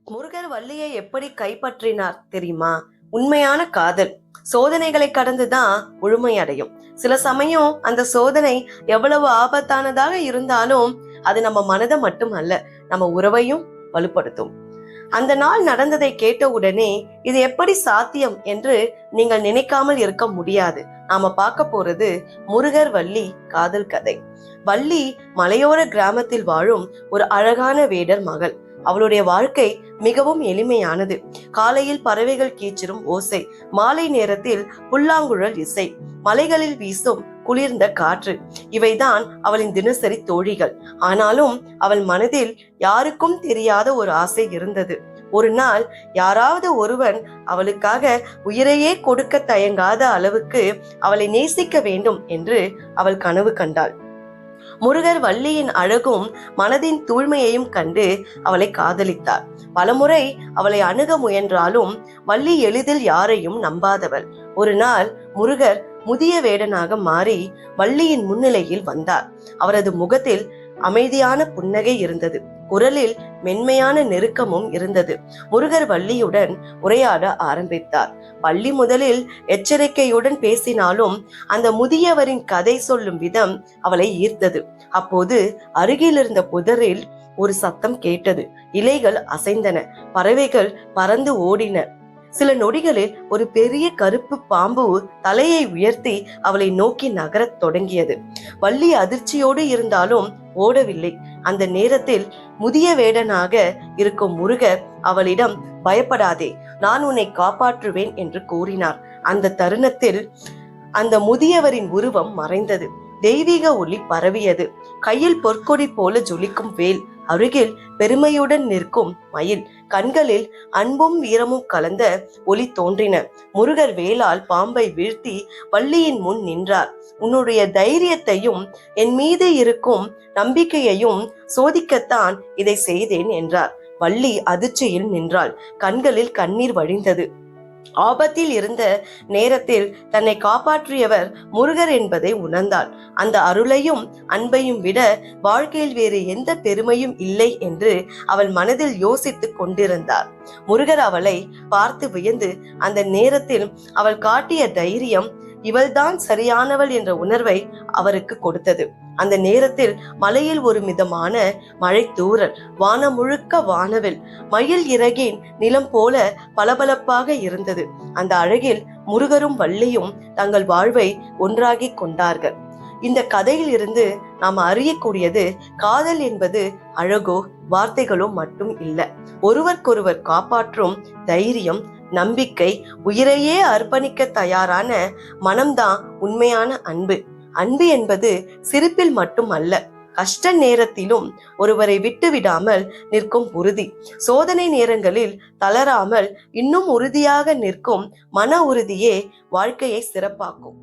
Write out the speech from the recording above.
முருகர் வள்ளியை எப்படி கைப்பற்றினார் தெரியுமா? உண்மையான காதல் சோதனைகளை கடந்துதான் முழுமையடையும். சில சமயம் அந்த சோதனை எவ்வளவு ஆபத்தானதாக இருந்தாலும் அது நம்ம மனதை மட்டும் அல்ல, நம்ம உறவையும் வலுப்படுத்தும். அந்த நாள் நடந்ததை கேட்ட உடனே இது எப்படி சாத்தியம் என்று நீங்கள் நினைக்காமல் இருக்க முடியாது. நாம பார்க்க போறது முருகர் வள்ளி காதல் கதை. வள்ளி மலையோர கிராமத்தில் வாழும் ஒரு அழகான வேடர் மகள். அவளுடைய வாழ்க்கை மிகவும் எளிமையானது. காலையில் பறவைகள் கீச்சிரும் ஓசை, மாலை நேரத்தில் புல்லாங்குழல் இசை, மலைகளில் வீசும் குளிர்ந்த காற்று, இவைதான் அவளின் தினசரி தோழிகள். ஆனாலும் அவள் மனதில் யாருக்கும் தெரியாத ஒரு ஆசை இருந்தது. ஒரு நாள் யாராவது ஒருவன் அவளுக்காக உயிரையே கொடுக்க தயங்காத அளவுக்கு அவளை நேசிக்க வேண்டும் என்று அவள் கனவு கண்டாள். முருகர் வள்ளியின் அழகும் மனதின் தூய்மையையும் கண்டு அவளை காதலித்தார். பலமுறை அவளை அணுக முயன்றாலும் வள்ளி எளிதில் யாரையும் நம்பாதவள். ஒரு நாள் முருகர் முதிய வேடனாக மாறி வள்ளியின் முன்னிலையில் வந்தார். அவரது முகத்தில் அமைதியான புன்னகை இருந்தது, குரலில் மென்மையான நெருக்கமும் இருந்தது. முருகர் வள்ளியுடன் உரையாட ஆரம்பித்தார். வள்ளி முதலில் எச்சரிக்கையுடன் பேசினாலும் அந்த முதியவரின் கதை சொல்லும் விதம் அவளை ஈர்த்தது. அப்போது அருகில் இருந்த புதரில் ஒரு சத்தம் கேட்டது. இலைகள் அசைந்தன, பறவைகள் பறந்து ஓடின. சில நொடிகளில் ஒரு பெரிய கருப்பு பாம்பு தலையை உயர்த்தி அவளை நோக்கி நகரத் தொடங்கியது. வள்ளி அதிர்ச்சியோடு இருந்தாலும் ஓடவில்லை. அந்த நேரத்தில் முதிய வேடனாக இருக்கும் முருகர் அவளிடம் பயப்படாதே, நான் உன்னை காப்பாற்றுவேன் என்று கூறினார். அந்த தருணத்தில் அந்த முதியவரின் உருவம் மறைந்தது. தெய்வீக ஒளி பரவியது. கையில் பொற்கொடி போல ஜொலிக்கும் வேல், அருகில் பெருமையுடன் நிற்கும் மயில், கண்களில் அன்பும் வீரமும் கலந்த ஒளி தோன்றின. முருகர் வேலால் பாம்பை வீழ்த்தி வள்ளியின் முன் நின்றார். உன்னுடைய தைரியத்தையும் என் மீது இருக்கும் நம்பிக்கையையும் சோதிக்கத்தான் இதை செய்தேன் என்றார். வள்ளி அதிர்ச்சியில் நின்றாள். கண்களில் கண்ணீர் வழிந்தது. ஆபத்தில் இருந்த நேரத்தில் தன்னை காப்பாற்றியவர் முருகர் என்பதை உணர்ந்தாள். அந்த அருளையும் அன்பையும் விட வாழ்க்கையில் வேறு எந்த பெருமையும் இல்லை என்று அவள் மனதில் யோசித்துக் கொண்டிருந்தார். முருகர் அவளை பார்த்து வியந்து அந்த நேரத்தில் அவள் காட்டிய தைரியம் இவள்தான் சரியானவள் என்ற உணர்வை அவருக்கு கொடுத்தது. அந்த நேரத்தில் மலையில் ஒரு மிதமான மழை தூறல், வானம் முழுக்க வானவில், மயில் இறகின் நிலம் போல பளபளப்பாக இருந்தது. அந்த அழகில் முருகரும் வள்ளியும் தங்கள் வாழ்வை ஒன்றாகி கொண்டார்கள். இந்த கதையில் இருந்து நாம் அறியக்கூடியது, காதல் என்பது அழகோ வார்த்தைகளோ மட்டும் இல்லை. ஒருவருக்கொருவர் காப்பாற்றும் தைரியம், நம்பிக்கை, உயிரையே அர்ப்பணிக்க தயாரான மனம்தான் உண்மையான அன்பு. அன்பு என்பது சிரிப்பில் மட்டும் அல்ல, கஷ்ட நேரத்திலும் ஒருவரை விட்டு விடாமல் நிற்கும் உறுதி. சோதனை நேரங்களில் தளராமல் இன்னும் உறுதியாக நிற்கும் மன உறுதியே வாழ்க்கையை சிறப்பாக்கும்.